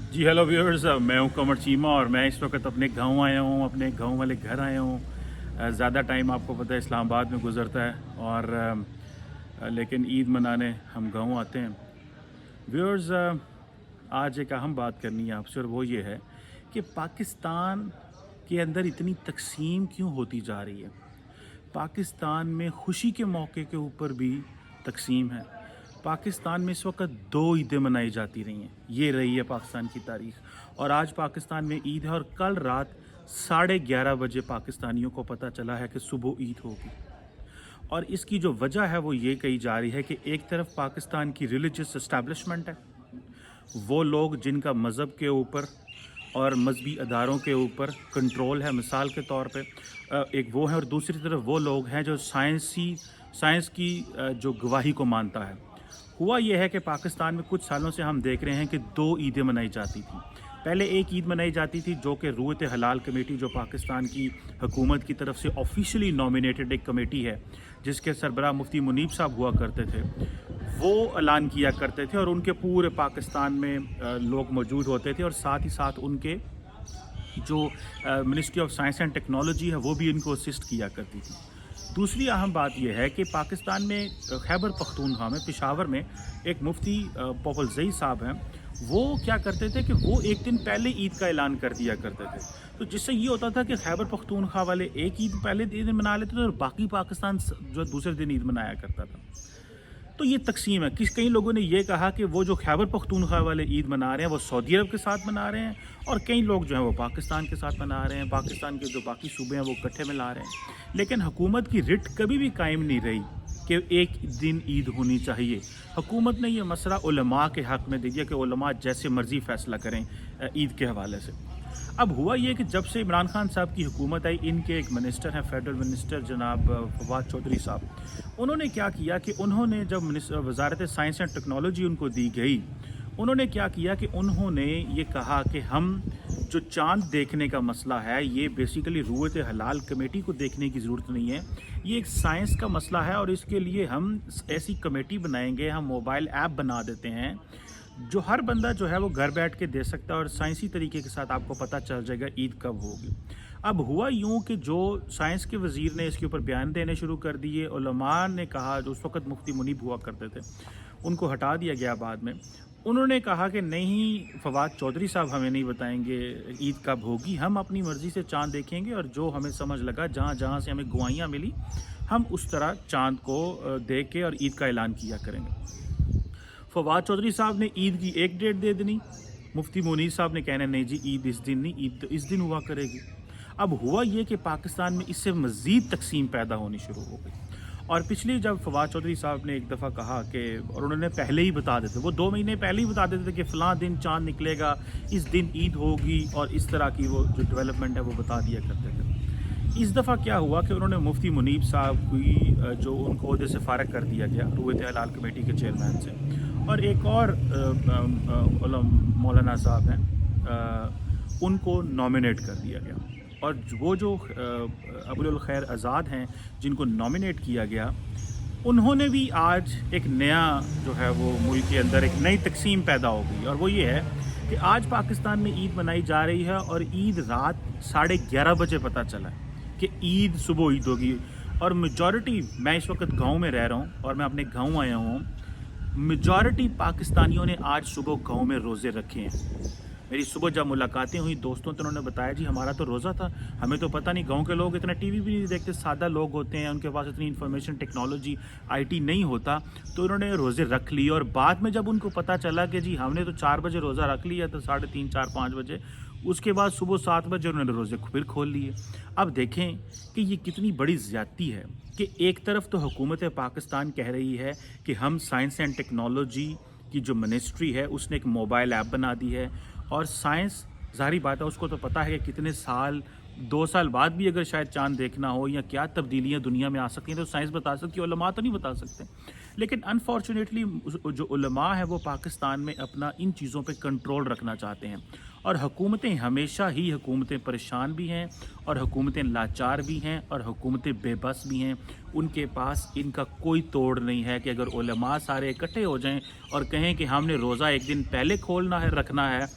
जी hello viewers, मैं हूं कमर चीमा और मैं इस वक्त अपने गांव आया हूं, अपने गांव वाले घर आया हूं। ज़्यादा टाइम आपको पता है इस्लामाबाद में गुजरता है और लेकिन ईद मनाने हम गांव आते हैं। व्यूअर्स, आज एक अहम बात करनी है आपसे और वो ये है कि पाकिस्तान के अंदर इतनी तकसीम क्यों होती जा रही है। पाकिस्तान में खुशी के मौके के ऊपर भी तकसीम है। पाकिस्तान में इस वक्त 2 ईदें मनाई जाती रही हैं, ये रही है पाकिस्तान की तारीख़। और आज पाकिस्तान में ईद है और कल रात 11:30 बजे पाकिस्तानियों को पता चला है कि सुबह ईद होगी। और इसकी जो वजह है वो ये कही जा रही है कि एक तरफ पाकिस्तान की रिलीजियस इस्टेब्लिशमेंट है, वो लोग जिनका मज़हब के ऊपर और मजहबी अदारों के ऊपर कंट्रोल है, मिसाल के तौर पे एक वो है, और दूसरी तरफ वो लोग हैं जो साइंस की जो गवाही को मानता है। हुआ ये है कि पाकिस्तान में कुछ सालों से हम देख रहे हैं कि 2 ईदें मनाई जाती थी। पहले एक ईद मनाई जाती थी जो कि रूयत हलाल कमेटी, जो पाकिस्तान की हुकूमत की तरफ से ऑफिशियली नॉमिनेटेड एक कमेटी है जिसके सरबराह मुफ्ती मुनीब साहब हुआ करते थे, वो ऐलान किया करते थे और उनके पूरे पाकिस्तान में लोग मौजूद होते थे और साथ ही साथ उनके जो ministry of science and technology है वो भी इनको असिस्ट किया करती थी। दूसरी अहम बात यह है कि पाकिस्तान में खैबर पख्तूनख्वा में पेशावर में एक मुफ्ती पोपलजई साहब हैं, वो क्या करते थे कि वो एक दिन पहले ईद का ऐलान कर दिया करते थे। तो जिससे ये होता था कि खैबर पख्तूनख्वा वाले एक ईद पहले दिन मना लेते थे और बाकी पाकिस्तान जो दूसरे दिन ईद मनाया करता था। तो ये तकसीम है। कई लोगों ने ये कहा कि वो जो खैबर पख्तूनख्वा वाले ईद मना रहे हैं वो सऊदी अरब के साथ मना रहे हैं, और कई लोग जो हैं वो पाकिस्तान के साथ मना रहे हैं, पाकिस्तान के जो बाकी सूबे हैं वो इकट्ठे मिला रहे हैं। लेकिन हुकूमत की रिट कभी भी कायम नहीं रही कि एक दिन ईद होनी चाहिए। हुकूमत ने ये मसला उलमा के हक़ में दे दिया कि उलमा जैसे मर्ज़ी फ़ैसला करें ईद के हवाले से। अब हुआ ये कि जब से इमरान खान साहब की हुकूमत आई, इनके एक मिनिस्टर हैं, फेडरल मिनिस्टर जनाब फवाद चौधरी साहब, उन्होंने क्या किया कि उन्होंने जब वजारत साइंस एंड टेक्नोलॉजी उनको दी गई, उन्होंने क्या किया कि उन्होंने ये कहा कि हम जो चांद देखने का मसला है ये बेसिकली रूयत हलाल कमेटी को देखने की ज़रूरत नहीं है, ये एक साइंस का मसला है और इसके लिए हम ऐसी कमेटी बनाएंगे, हम मोबाइल ऐप बना देते हैं जो हर बंदा जो है वो घर बैठ के दे सकता है और साइंसी तरीके के साथ आपको पता चल जाएगा ईद कब होगी। अब हुआ यूँ कि जो साइंस के वज़ीर ने इसके ऊपर बयान देने शुरू कर दिए, उलमा ने कहा, जो उस वक़्त मुफ्ती मुनीब हुआ करते थे उनको हटा दिया गया बाद में, उन्होंने कहा कि नहीं, फवाद चौधरी साहब हमें नहीं बताएंगे ईद कब होगी, हम अपनी मर्ज़ी से चाँद देखेंगे और जो हमें समझ लगा, जहाँ जहाँ से हमें गवाहियाँ मिली, हम उस तरह चाँद को देख के और ईद का ऐलान किया करेंगे। फवाद चौधरी साहब ने ईद की एक डेट दे देनी, मुफ्ती मुनीर साहब ने कहना नहीं जी ईद इस दिन नहीं, ईद तो इस दिन हुआ करेगी। अब हुआ ये कि पाकिस्तान में इससे मज़ीद तकसीम पैदा होनी शुरू हो गई। और पिछली जब फवाद चौधरी साहब ने एक दफ़ा कहा कि, और उन्होंने पहले ही बता देते, वो 2 महीने पहले ही बता देते थे कि फ़लाँ दिन चाँद निकलेगा, इस दिन ईद होगी, और इस तरह की वो जो डेवलपमेंट है वो बता दिया करते थे। इस दफ़ा क्या हुआ कि उन्होंने मुफ्ती मुनीब साहब की जो उनको ओहदे से फ़ारग कर दिया गया रूयत हलाल कमेटी के चेयरमैन से, और एक और मौलाना साहब हैं, उनको नॉमिनेट कर दिया गया। और वो जो अबुल खैर आज़ाद हैं जिनको नॉमिनेट किया गया, उन्होंने भी आज एक नया जो है वो मुल्क के अंदर एक नई तकसीम पैदा हो गई, और वो ये है कि आज पाकिस्तान में ईद मनाई जा रही है और ईद रात 11:30 बजे पता चला है कि ईद सुबह ईद होगी। और मेजॉरिटी, मैं इस वक्त गांव में रह रहा हूं और मैं अपने गांव आया हूं, मेजॉरिटी पाकिस्तानियों ने आज सुबह गांव में रोज़े रखे हैं। मेरी सुबह जब मुलाकातें हुई दोस्तों, तो उन्होंने बताया जी हमारा तो रोज़ा था, हमें तो पता नहीं, गांव के लोग इतना टीवी भी नहीं देखते, सादा लोग होते हैं, उनके पास इतनी इन्फॉर्मेशन टेक्नोलॉजी आईटी नहीं होता, तो उन्होंने रोज़े रख लिए। और बाद में जब उनको पता चला कि जी हमने तो 4 बजे रोज़ा रख लिया था, 3:30, 4, 5 बजे, उसके बाद सुबह 7 बजे उन्होंने रोज़े फिर खोल लिए। अब देखें कि ये कितनी बड़ी ज़्यादती है कि एक तरफ तो हुकूमत पाकिस्तान कह रही है कि हम साइंस एंड टेक्नोलॉजी की जो मिनिस्ट्री है उसने एक मोबाइल ऐप बना दी है, और साइंस, ज़ाहिर बात है उसको तो पता है कि कितने साल, 2 साल बाद भी अगर शायद चाँद देखना हो या क्या तब्दीलियाँ दुनिया में आ सकती हैं तो साइंस बता सकती है, उलमा तो नहीं बता सकते। लेकिन अनफॉर्चुनेटली जो उलमा है वो पाकिस्तान में अपना इन चीज़ों पे कंट्रोल रखना चाहते हैं, और हुकूमतें हमेशा ही, हुकूमतें परेशान भी हैं और हुकूमतें लाचार भी हैं और हुकूमतें बेबस भी हैं। उनके पास इनका कोई तोड़ नहीं है कि अगर उलमा सारे इकट्ठे हो जाएं और कहें कि हमने रोज़ा एक दिन पहले खोलना है, रखना है,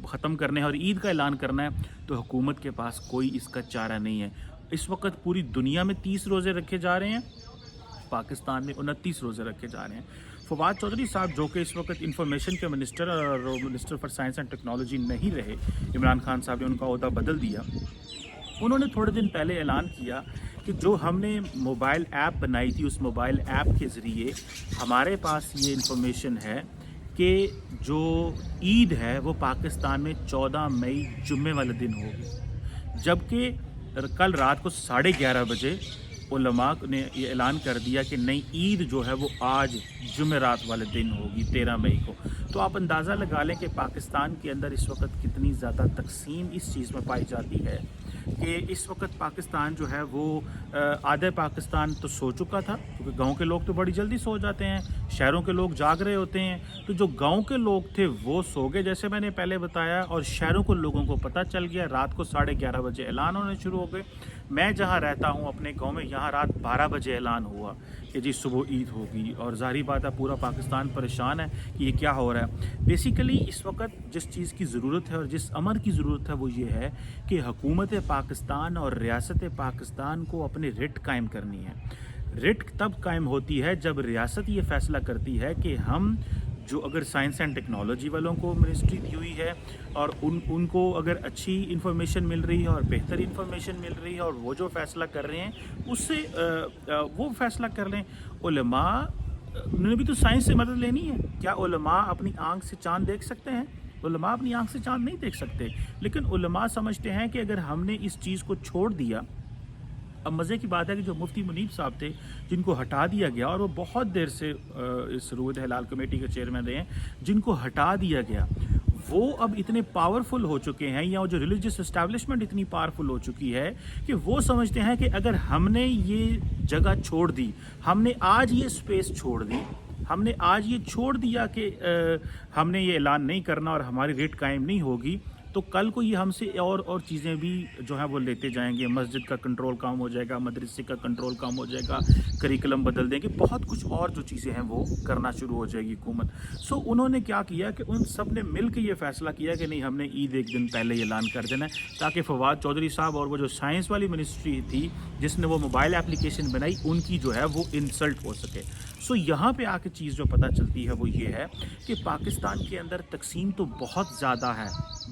ख़त्म करने हैं और ईद का ऐलान करना है, तो हुकूमत के पास कोई इसका चारा नहीं है। इस वक्त पूरी दुनिया में 30 रोज़े रखे जा रहे हैं, पाकिस्तान में 29 रोज़े रखे जा रहे हैं। फवाद चौधरी साहब जो कि इस वक्त इंफॉर्मेशन के मिनिस्टर और minister for science and technology नहीं रहे, इमरान खान साहब ने उनका ओहदा बदल दिया। उन्होंने थोड़े दिन पहले ऐलान किया कि जो हमने मोबाइल ऐप बनाई थी, उस मोबाइल ऐप के ज़रिए हमारे पास ये इंफॉर्मेशन है कि जो ईद है वो पाकिस्तान में 14 मई जुम्मे वाले दिन होगी, जबकि कल रात को 11:30 बजे उलमा ने ये ऐलान कर दिया कि नई ईद जो है वो आज जुमेरात वाले दिन होगी, 13 मई को। तो आप अंदाज़ा लगा लें कि पाकिस्तान के अंदर इस वक्त कितनी ज़्यादा तकसीम इस चीज़ में पाई जाती है कि इस वक्त पाकिस्तान जो है वो आधे पाकिस्तान तो सो चुका था, क्योंकि गांव के लोग तो बड़ी जल्दी सो जाते हैं, शहरों के लोग जाग रहे होते हैं। तो जो गांव के लोग थे वो सो गए, जैसे मैंने पहले बताया, और शहरों के लोगों को पता चल गया। रात को 11:30 बजे ऐलान होने शुरू हो गए। मैं जहाँ रहता हूँ अपने गांव में, यहाँ रात 12 बजे ऐलान हुआ कि जी सुबह ईद होगी, और ज़ाहिर बात है पूरा पाकिस्तान परेशान है कि ये क्या हो रहा है। बेसिकली इस वक्त जिस चीज़ की ज़रूरत है और जिस अमर की ज़रूरत है वो ये है कि हुकूमत पाकिस्तान और रियासत पाकिस्तान को अपने रिट कायम करनी है। रिट तब कायम होती है जब रियासत ये फ़ैसला करती है कि हम जो अगर साइंस एंड टेक्नोलॉजी वालों को मिनिस्ट्री दी हुई है और उनको अगर अच्छी इन्फॉर्मेशन मिल रही है और बेहतर इन्फॉर्मेशन मिल रही है और वो जो फ़ैसला कर रहे हैं उससे वो फ़ैसला कर लें। उलमा ने भी तो साइंस से मदद लेनी है। क्या उलमा अपनी आंख से चाँद देख सकते हैं? उलमा अपनी आंख से चाँद नहीं देख सकते, लेकिन उलमा समझते हैं कि अगर हमने इस चीज़ को छोड़ दिया। अब मज़े की बात है कि जो मुफ्ती मुनीब साहब थे, जिनको हटा दिया गया, और वो बहुत देर से इस रूद हिलाल कमेटी के चेयरमैन रहे हैं, जिनको हटा दिया गया, वो अब इतने पावरफुल हो चुके हैं, या वो जो रिलीजियस इस्टेब्लिशमेंट इतनी पावरफुल हो चुकी है कि वो समझते हैं कि अगर हमने ये जगह छोड़ दी, हमने आज ये स्पेस छोड़ दी, हमने आज ये छोड़ दिया कि हमने ये ऐलान नहीं करना और हमारी रेट कायम नहीं होगी, तो कल को ये हमसे और चीज़ें भी जो है वो लेते जाएंगे। मस्जिद का कंट्रोल कम हो जाएगा, मदरसे का कंट्रोल कम हो जाएगा, करिकुलम बदल देंगे, बहुत कुछ और जो चीज़ें हैं वो करना शुरू हो जाएगी हुकूमत। सो उन्होंने क्या किया कि उन सब ने मिल के ये फ़ैसला किया कि नहीं, हमने ईद एक दिन पहले ही ऐलान कर देना है, ताकि फवाद चौधरी साहब और वो जो साइंस वाली मिनिस्ट्री थी जिसने वो मोबाइल एप्लीकेशन बनाई, उनकी जो है वो इंसल्ट हो सके। सो यहाँ पे आके चीज़ जो पता चलती है वो ये है कि पाकिस्तान के अंदर तकसीम तो बहुत ज़्यादा है,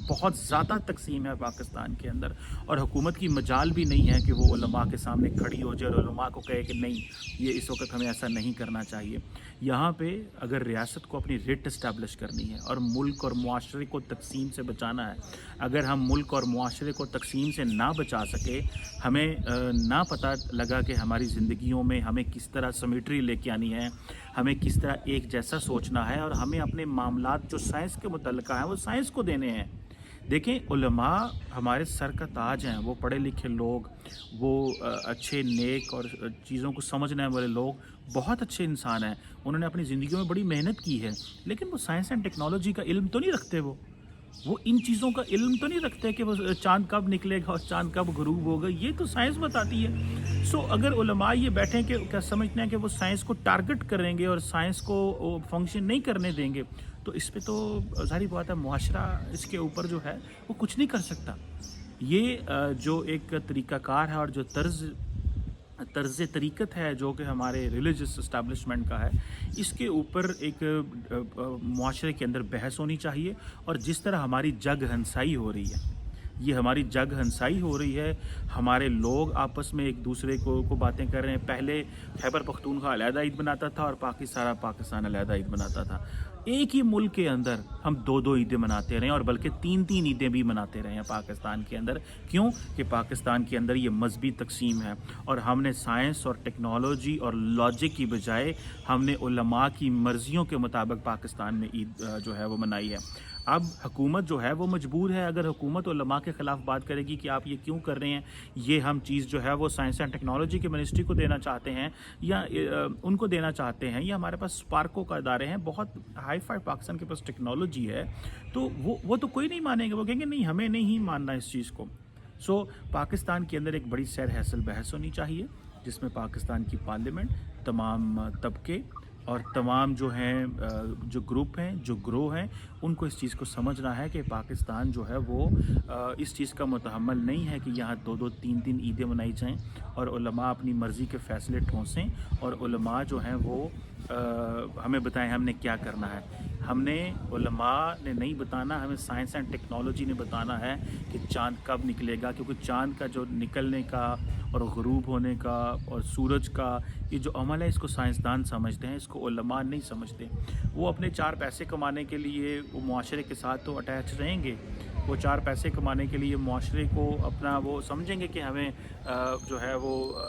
बहुत ज़्यादा तकसीम है पाकिस्तान के अंदर, और हुकूमत की मजाल भी नहीं है कि वो उलमा के सामने खड़ी हो जाए और उलमा को कहे कि नहीं, ये इस वक्त हमें ऐसा नहीं करना चाहिए। यहाँ पे अगर रियासत को अपनी रिट इस्टेब्लिश करनी है और मुल्क और मुआशरे को तकसीम से बचाना है, अगर हम मुल्क और मुआशरे को तकसीम से ना बचा सके, हमें ना पता लगा कि हमारी ज़िंदगियों में हमें किस तरह सिमेट्री लेके आनी है, हमें किस तरह एक जैसा सोचना है, और हमें अपने मामलात जो साइंस के मुतल्लिक़ हैं वो साइंस को देने हैं। देखें, उलमा हमारे सर का ताज हैं, वो पढ़े लिखे लोग, वो अच्छे नेक और चीज़ों को समझने वाले लोग, बहुत अच्छे इंसान हैं। उन्होंने अपनी ज़िंदगी में बड़ी मेहनत की है, लेकिन वो साइंस एंड टेक्नोलॉजी का इल्म तो नहीं रखते। वो इन चीज़ों का इल्म तो नहीं रखते कि वो चाँद कब निकलेगा और चाँद कब गुरूब होगा, ये तो साइंस बताती है। सो अगर उलमा ये बैठें कि क्या समझते हैं कि वो साइंस को टारगेट करेंगे और साइंस को फंक्शन नहीं करने देंगे, तो इस पे तो ज़ाहिर बात है मुआशरा इसके ऊपर जो है वो कुछ नहीं कर सकता। ये जो एक तरीक़ाकार है और जो तर्ज़ तरीक़त है जो कि हमारे रिलीजियस इस्टेब्लिशमेंट का है, इसके ऊपर एक मुआशरे के अंदर बहस होनी चाहिए। और जिस तरह हमारी जग हंसाई हो रही है, ये हमारी जग हंसाई हो रही है, हमारे लोग आपस में एक दूसरे को बातें कर रहे हैं। पहले खैबर पख्तूनख्वा अलहदा ईद मनाता था और सारा पाकिस्तान अलहदा ईद मनाता था। एक ही मुल्क के अंदर हम 2-2 ईदें मनाते रहे और बल्कि 3-3 ईदें भी मनाते रहे हैं पाकिस्तान के अंदर। क्यों? कि पाकिस्तान के अंदर ये मजहबी तकसीम है और हमने साइंस और टेक्नोलॉजी और लॉजिक की बजाय हमने उलमा की मर्ज़ियों के मुताबिक पाकिस्तान में ईद जो है वो मनाई है। अब हुकूमत जो है वो मजबूर है, अगर हुकूमत उलमा के ख़िलाफ़ बात करेगी कि आप ये क्यों कर रहे हैं, ये हम चीज़ जो है वो साइंस एंड टेक्नोलॉजी की मिनिस्ट्री को देना चाहते हैं या उनको देना चाहते हैं, या हमारे पास स्पार्को का इदारे हैं, बहुत हाई फाई पाकिस्तान के पास टेक्नोलॉजी है, तो वो तो कोई नहीं मानेंगे। वो कहेंगे नहीं, हमें नहीं मानना इस चीज़ को। सो पाकिस्तान के अंदर एक बड़ी सैर हैसल बहस होनी चाहिए जिसमें पाकिस्तान की पार्लियामेंट, तमाम तबके اور تمام جو ہیں جو گروپ ہیں جو گروہ ہیں ان کو اس چیز کو سمجھنا ہے کہ پاکستان جو ہے وہ اس چیز کا متحمل نہیں ہے کہ یہاں 2-2 3-3 عیدیں منائی جائیں اور علماء اپنی مرضی کے فیصلے ٹھونسیں اور علماء جو ہیں وہ ہمیں بتائیں ہم نے کیا کرنا ہے. ہم نے علماء نے نہیں بتانا, ہمیں سائنس اینڈ ٹیکنالوجی نے بتانا ہے کہ چاند کب نکلے گا, کیونکہ چاند کا جو نکلنے کا اور غروب ہونے کا اور سورج کا یہ جو عمل ہے اس کو سائنسدان سمجھتے ہیں, اس کو علماء نہیں سمجھتے. وہ اپنے 4 پیسے کمانے کے لیے وہ معاشرے کے ساتھ تو اٹیچ رہیں گے, وہ 4 پیسے کمانے کے لیے معاشرے کو اپنا وہ سمجھیں گے کہ ہمیں جو ہے وہ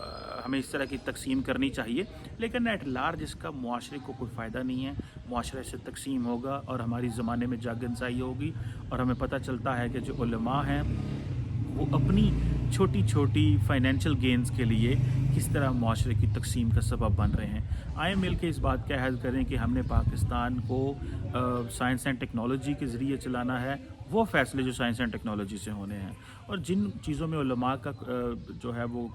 ہمیں اس طرح کی تقسیم کرنی چاہیے, لیکن ایٹ لارج اس کا معاشرے کو کوئی فائدہ نہیں ہے. معاشرے سے تقسیم ہوگا اور ہماری زمانے میں جاگنسائی ہوگی اور ہمیں پتہ چلتا ہے کہ جو علماء ہیں وہ اپنی چھوٹی چھوٹی فائنینشیل گینز کے لیے کس طرح معاشرے کی تقسیم کا سبب بن رہے ہیں. آئیں مل کے اس بات کا عہد کریں کہ ہم نے پاکستان کو سائنس اینڈ ٹیکنالوجی کے ذریعے چلانا ہے, وہ فیصلے جو سائنس اینڈ ٹیکنالوجی سے ہونے ہیں, اور جن چیزوں میں علماء کا جو ہے وہ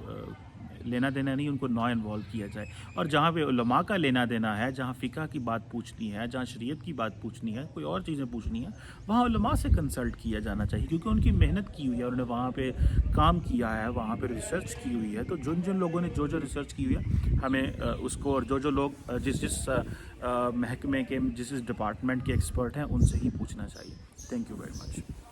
لینا دینا نہیں ان کو نہ انوالو کیا جائے, اور جہاں پہ علماء کا لینا دینا ہے, جہاں فقہ کی بات پوچھنی ہے, جہاں شریعت کی بات پوچھنی ہے, کوئی اور چیزیں پوچھنی ہیں, وہاں علماء سے کنسلٹ کیا جانا چاہیے, کیونکہ ان کی محنت کی ہوئی ہے, انہوں نے وہاں پہ کام کیا ہے, وہاں پہ ریسرچ کی ہوئی ہے. تو جن لوگوں نے جو ریسرچ کی ہوئی ہے ہمیں اس کو, اور جو لوگ جس محکمے کے جس ڈپارٹمنٹ کے ایکسپرٹ ہیں ان سے ہی پوچھنا چاہیے. Thank you very much.